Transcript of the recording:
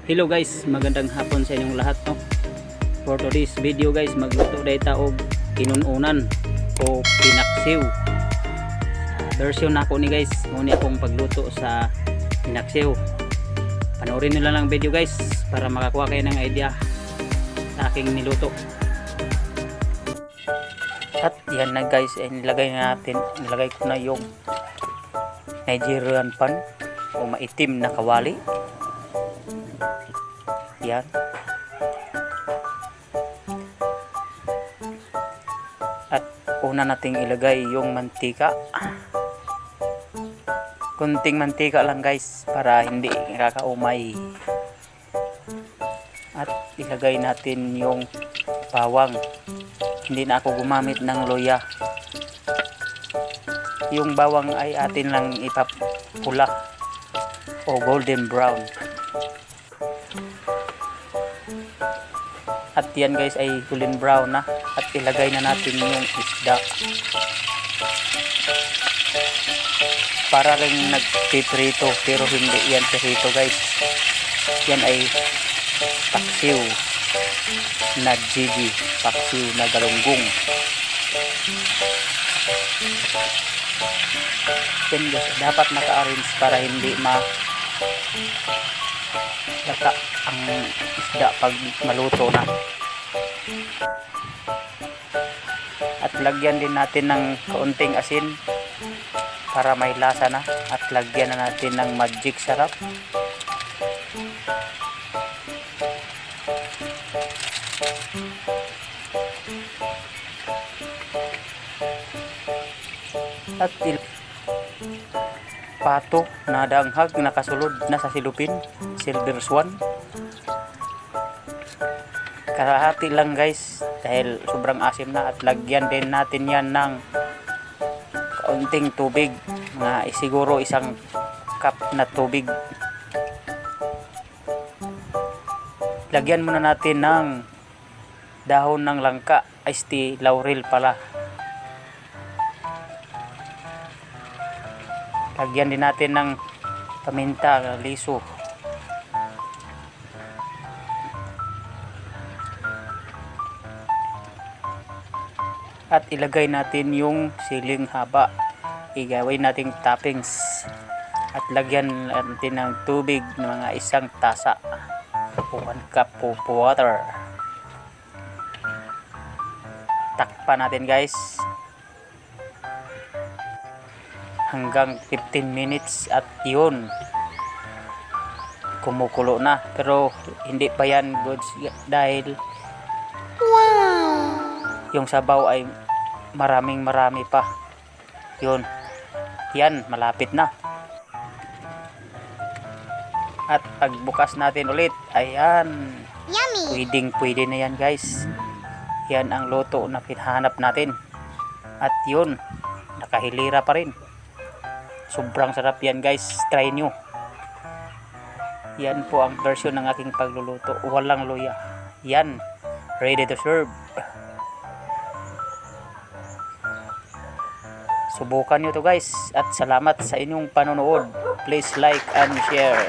Hello guys, magandang hapon sa inyong lahat no. For today's video guys, magluto dayta og kinununan o pinaksiw. Version nako ni guys, muna akong pagluto sa pinaksiw. Panoorin niyo lang video guys para makakuha kayo ng idea sa aking niluto. At yan na guys, nilagay ko na yung Nigerian pan o maitim na kawali. Yan. At una nating ilagay yung mantika. Kunting mantika lang guys para hindi nakakaumay. At ilagay natin yung bawang. Hindi na ako gumamit ng luya. Yung bawang ay atin lang ipapula o golden brown. At yan guys ay golden brown na. At ilagay na natin yung isda. Para rin nagpiprito pero hindi yan pirito guys. Yan ay paksiw na jigi. Paksiw na galunggong. Yan guys, dapat naka-arrange para hindi lata ang isda pag maluto na. At lagyan din natin ng kaunting asin para may lasa na. At lagyan na natin ng magic sarap. At pato na danghag nakasulod na sa silupin, silver swan. Kalahati lang guys dahil sobrang asim na. At lagyan din natin yan ng kaunting tubig, mga siguro isang cup na tubig. Lagyan muna natin ng dahon ng langka, iced tea, laurel pala. Lagyan din natin ng paminta, liso. At ilagay natin yung siling haba. Igawin nating toppings. At lagyan natin ng tubig ng mga isang tasa. 1 cup of water. Takpan natin guys hanggang 15 minutes at yun kumukulo na, pero hindi pa yan goods dahil yung sabaw ay marami pa. Yun, yan malapit na. At pagbukas natin ulit, ayan, pwede na yan guys. Yan ang luto na pinahanap natin. At yun, nakahilira pa rin. Sobrang sarap yan guys, try nyo. Yan po ang version ng aking pagluluto, walang luya. Yan, ready to serve. Subukan nyo to guys. At salamat sa inyong panonood. Please like and share.